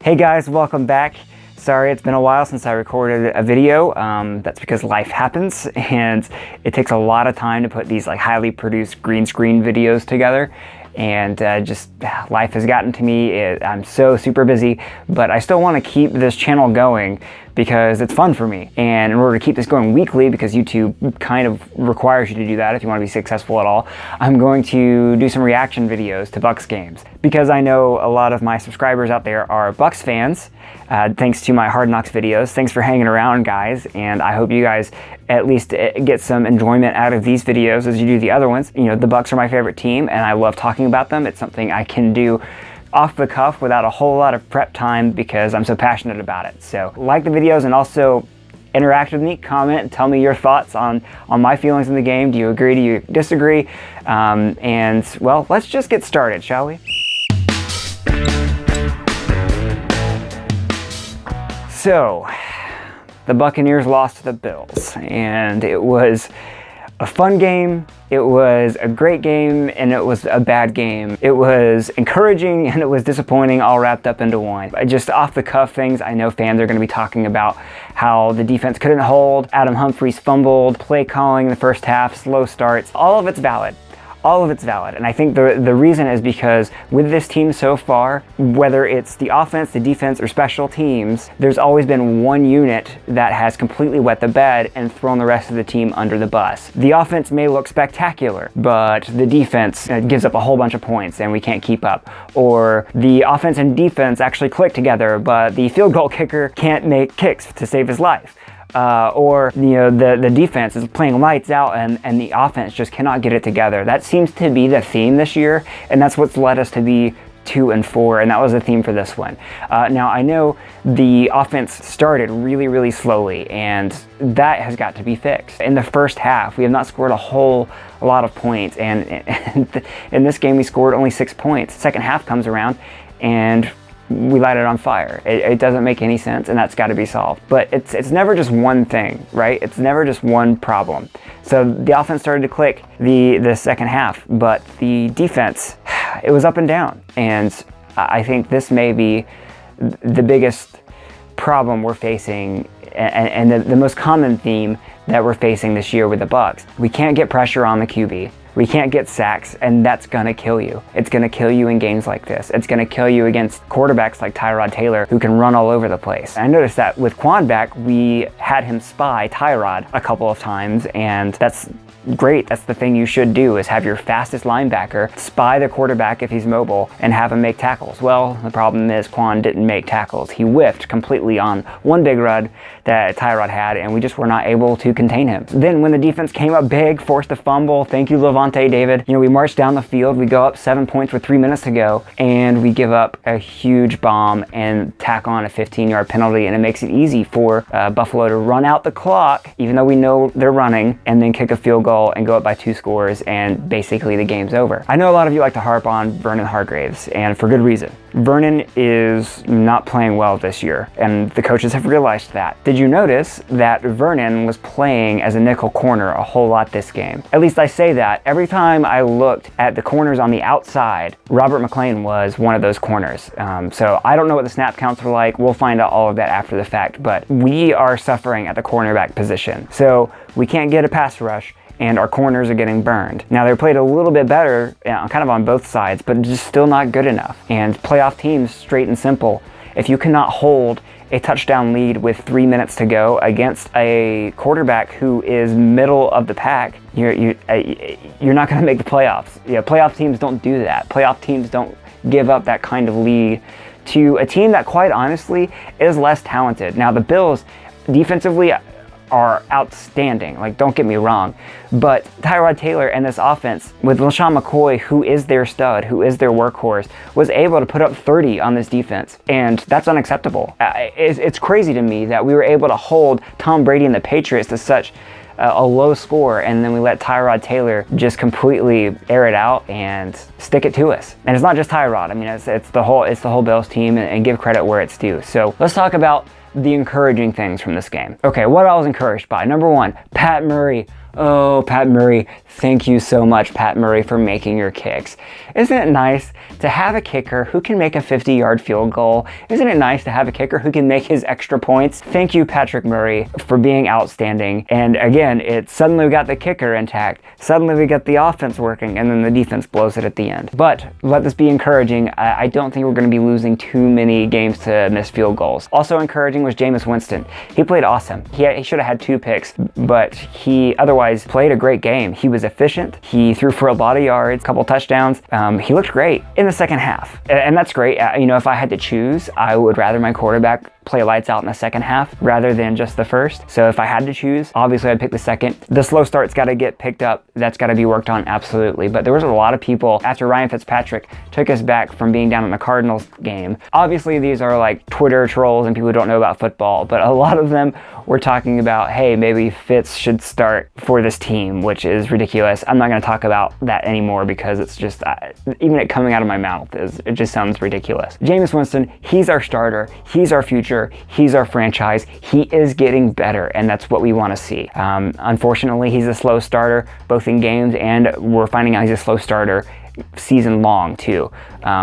Hey guys, welcome back. Sorry, it's been a while since I recorded a video. That's because life happens and it takes a lot of time to put these like highly produced green screen videos together. And just life has gotten to me. I'm so super busy, but I still want to keep this channel going because it's fun for me. And in order to keep this going weekly, because YouTube kind of requires you to do that if you want to be successful at all, I'm going to do some reaction videos to Bucs games. Because I know a lot of my subscribers out there are Bucs fans, thanks to my Hard Knocks videos. Thanks for hanging around, guys, and I hope you guys at least get some enjoyment out of these videos as you do the other ones. You know, the Bucs are my favorite team, and I love talking about them. It's something I can do off the cuff without a whole lot of prep time because I'm so passionate about it. So like the videos and also interact with me, comment, and tell me your thoughts on my feelings in the game. Do you agree? Do you disagree? And well, let's just get started, shall we? So, the Buccaneers lost to the Bills, and it was a fun game, it was a great game, and it was a bad game. It was encouraging and it was disappointing all wrapped up into one. Just off the cuff things, I know fans are going to be talking about how the defense couldn't hold, Adam Humphries fumbled, play calling in the first half, slow starts. All of it's valid. All of it's valid, and I think the reason is because with this team so far, whether it's the offense, the defense, or special teams, there's always been one unit that has completely wet the bed and thrown the rest of the team under the bus. The offense may look spectacular, but the defense gives up a whole bunch of points and we can't keep up. Or the offense and defense actually click together, but the field goal kicker can't make kicks to save his life. Or you know, the defense is playing lights out and the offense just cannot get it together. That seems to be the theme this year, and that's what's led us to be 2-4, and that was the theme for this one. Now I know the offense started really slowly, and that has got to be fixed. In the first half, we have not scored a whole lot of points, and in this game we scored only 6 points. Second half comes around, and we light it on fire. It doesn't make any sense, and that's got to be solved. But it's never just one thing, right? It's never just one problem. So the offense started to click the second half, but the defense, it was up and down. And I think this may be the biggest problem we're facing, and the most common theme that we're facing this year with the Bucs. We can't get pressure on the QB. We can't get sacks, and that's gonna kill you. It's gonna kill you in games like this. It's gonna kill you against quarterbacks like Tyrod Taylor, who can run all over the place. I noticed that with Quan back, we had him spy Tyrod a couple of times, and that's great. That's the thing you should do, is have your fastest linebacker spy the quarterback if he's mobile and have him make tackles. Well, the problem is Quan didn't make tackles. He whiffed completely on one big run that Tyrod had, and we just were not able to contain him. Then when the defense came up big, forced a fumble, thank you Levante David, you know, we marched down the field, we go up 7 points with 3 minutes to go, and we give up a huge bomb and tack on a 15-yard penalty, and it makes it easy for Buffalo to run out the clock, even though we know they're running, and then kick a field goal and go up by 2 scores, and basically the game's over. I know a lot of you like to harp on Vernon Hargreaves, and for good reason. Vernon is not playing well this year, and the coaches have realized that. Did you notice that Vernon was playing as a nickel corner a whole lot this game? At least I say that. Every time I looked at the corners on the outside, Robert McClain was one of those corners. So I don't know what the snap counts were like. We'll find out all of that after the fact, but we are suffering at the cornerback position. So we can't get a pass rush, and our corners are getting burned. Now, they played a little bit better, kind of on both sides, but just still not good enough. And playoff teams, straight and simple, if you cannot hold a touchdown lead with 3 minutes to go against a quarterback who is middle of the pack, you're not going to make the playoffs. Yeah, playoff teams don't do that. Playoff teams don't give up that kind of lead to a team that, quite honestly, is less talented. Now, the Bills, defensively, are outstanding, like, don't get me wrong, but Tyrod Taylor and this offense with LaShawn McCoy, who is their stud, who is their workhorse, was able to put up 30 on this defense, and that's unacceptable. It's crazy to me that we were able to hold Tom Brady and the Patriots to such a low score, and then we let Tyrod Taylor just completely air it out and stick it to us. And it's not just Tyrod. I mean, it's the whole Bills team, and give credit where it's due. So let's talk about the encouraging things from this game. Okay, what I was encouraged by. Number one, Pat Murray. Oh, Pat Murray, thank you so much, Pat Murray, for making your kicks. Isn't it nice to have a kicker who can make a 50-yard field goal? Isn't it nice to have a kicker who can make his extra points? Thank you, Patrick Murray, for being outstanding. And again, suddenly we got the kicker intact. Suddenly we got the offense working, and then the defense blows it at the end. But let this be encouraging. I don't think we're going to be losing too many games to missed field goals. Also encouraging was Jameis Winston. He played awesome. He should have had 2 picks, but he otherwise played a great game. He was efficient. He threw for a lot of yards, a couple touchdowns. He looked great in the second half, and that's great. If I had to choose, I would rather my quarterback play lights out in the second half rather than just the first. So if I had to choose, obviously I'd pick the second. The slow start's got to get picked up. That's got to be worked on, absolutely. But there was a lot of people after Ryan Fitzpatrick took us back from being down in the Cardinals game. Obviously these are like Twitter trolls and people who don't know about football, but a lot of them were talking about, hey, maybe Fitz should start for this team, which is ridiculous. I'm not going to talk about that anymore because it's just, even it coming out of my mouth, it just sounds ridiculous. Jameis Winston, he's our starter. He's our future. He's our franchise. He is getting better, and that's what we want to see. Unfortunately, he's a slow starter, both in games, and we're finding out he's a slow starter season long too,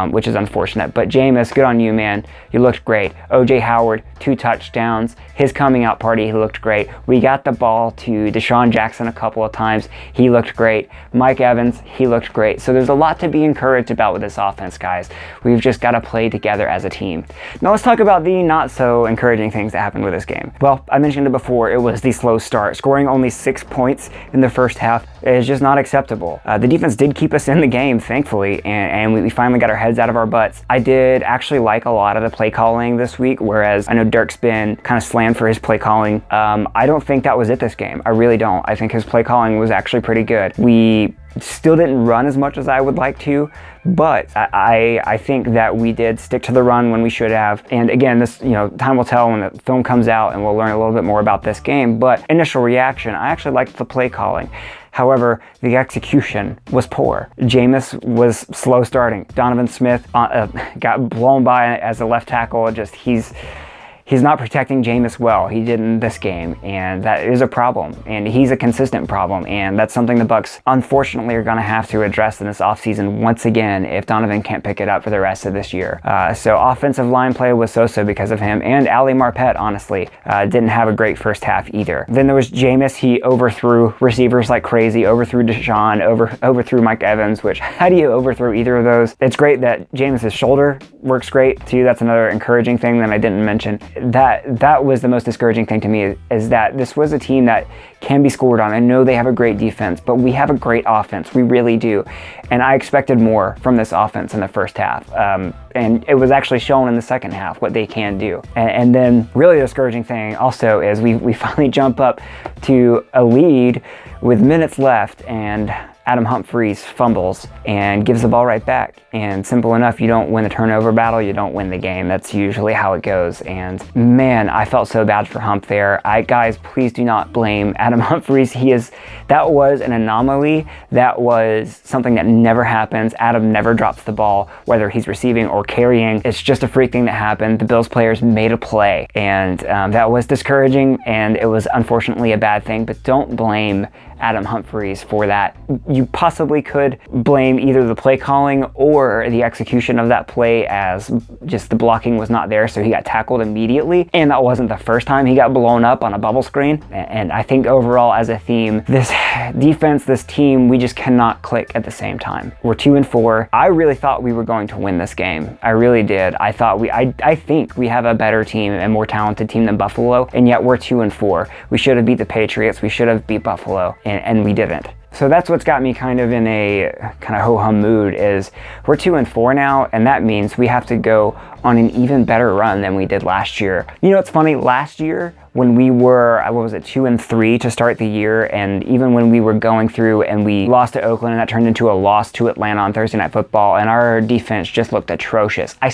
which is unfortunate. But Jameis, good on you, man. You looked great. OJ Howard, 2 touchdowns. His coming out party, he looked great. We got the ball to Deshaun Jackson a couple of times. He looked great. Mike Evans, he looked great. So there's a lot to be encouraged about with this offense, guys. We've just got to play together as a team. Now let's talk about the not so encouraging things that happened with this game. Well, I mentioned it before. It was the slow start. Scoring only 6 points in the first half is just not acceptable. The defense did keep us in the game, thankfully, and we finally got our heads out of our butts. I did actually like a lot of the play calling this week, whereas I know Dirk's been kind of slammed for his play calling. I don't think that was it this game. I really don't. I think his play calling was actually pretty good. We still didn't run as much as I would like to, but I think that we did stick to the run when we should have. And again, this, time will tell when the film comes out and we'll learn a little bit more about this game. But initial reaction, I actually liked the play calling. However, the execution was poor. Jameis was slow starting. Donovan Smith got blown by as a left tackle. He's not protecting Jameis well. He did in this game, and that is a problem. And he's a consistent problem, and that's something the Bucs unfortunately are going to have to address in this offseason once again if Donovan can't pick it up for the rest of this year. So offensive line play was so-so because of him, and Ali Marpet, honestly, didn't have a great first half either. Then there was Jameis. He overthrew receivers like crazy, overthrew Deshaun, overthrew Mike Evans, which, how do you overthrow either of those? It's great that Jameis' shoulder works great, too. That's another encouraging thing that I didn't mention. That was the most discouraging thing to me, is that this was a team that can be scored on. I know they have a great defense, but we have a great offense. We really do. And I expected more from this offense in the first half. And it was actually shown in the second half what they can do. And then really the discouraging thing also is we finally jump up to a lead with minutes left, and Adam Humphries fumbles and gives the ball right back. And simple enough, you don't win the turnover battle, you don't win the game. That's usually how it goes. And man, I felt so bad for Hump there. Guys, please do not blame Adam Humphries. That was an anomaly. That was something that never happens. Adam never drops the ball, whether he's receiving or carrying. It's just a freak thing that happened. The Bills players made a play, and that was discouraging, and it was unfortunately a bad thing, but don't blame Adam Humphries for that. You possibly could blame either the play calling or the execution of that play, as just the blocking was not there, so he got tackled immediately. And that wasn't the first time he got blown up on a bubble screen. And I think overall as a theme, this defense, this team, we just cannot click at the same time. We're 2-4. I really thought we were going to win this game. I really did. I think we have a better team and more talented team than Buffalo, and yet we're 2-4. We should have beat the Patriots. We should have beat Buffalo. And we didn't. So that's what's got me kind of in a kind of ho-hum mood, is we're 2-4 now, and that means we have to go on an even better run than we did last year. It's funny, last year when we were, 2-3 to start the year, and even when we were going through and we lost to Oakland and that turned into a loss to Atlanta on Thursday Night Football, and our defense just looked atrocious. I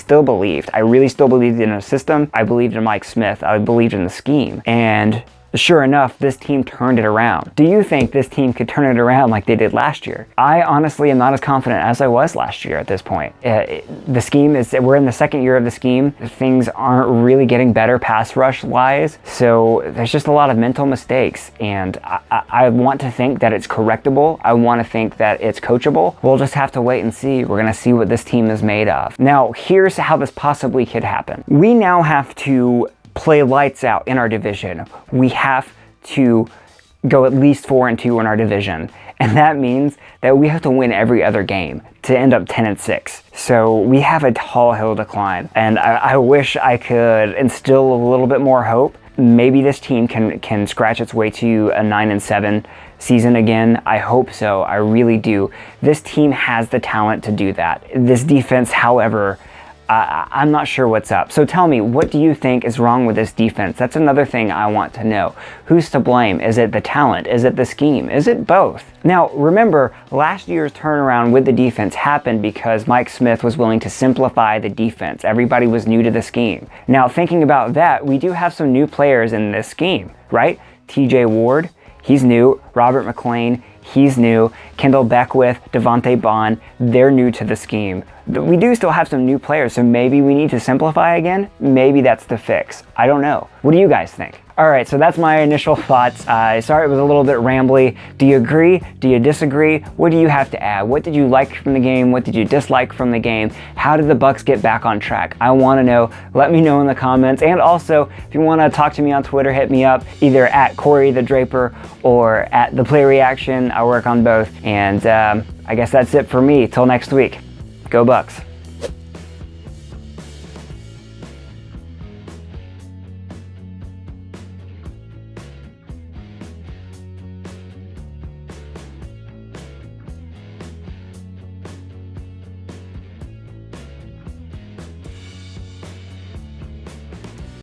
really still believed in a system. I believed in Mike Smith. I believed in the scheme. And Sure enough, this team turned it around. Do you think this team could turn it around like they did last year? I honestly am not as confident as I was last year at this point. The scheme is, we're in the second year of the scheme. Things aren't really getting better pass rush wise, so there's just a lot of mental mistakes, and I want to think that it's correctable. I want to think that it's coachable. We'll just have to wait and see. We're going to see what this team is made of. Now, here's how this possibly could happen. We now have to play lights out in our division. We have to go at least 4-2 in our division. And that means that we have to win every other game to end up 10-6. So we have a tall hill to climb. And I wish I could instill a little bit more hope. Maybe this team can scratch its way to a 9-7 season again. I hope so. I really do. This team has the talent to do that. This defense, however, I'm not sure what's up. So tell me, what do you think is wrong with this defense? That's another thing I want to know. Who's to blame? Is it the talent? Is it the scheme? Is it both? Now, remember, last year's turnaround with the defense happened because Mike Smith was willing to simplify the defense. Everybody was new to the scheme. Now, thinking about that, we do have some new players in this scheme, right? TJ Ward, he's new. Robert McClain, he's new. Kendall Beckwith, Devontae Bond, they're new to the scheme. We do still have some new players, so maybe we need to simplify again. Maybe that's the fix. I don't know. What do you guys think? All right, so that's my initial thoughts. Sorry it was a little bit rambly. Do you agree? Do you disagree? What do you have to add? What did you like from the game? What did you dislike from the game? How did the Bucs get back on track? I want to know. Let me know in the comments. And also, if you want to talk to me on Twitter, hit me up either at Corey the Draper or at The Play Reaction. I work on both. And I guess that's it for me. Till next week. Go Bucs.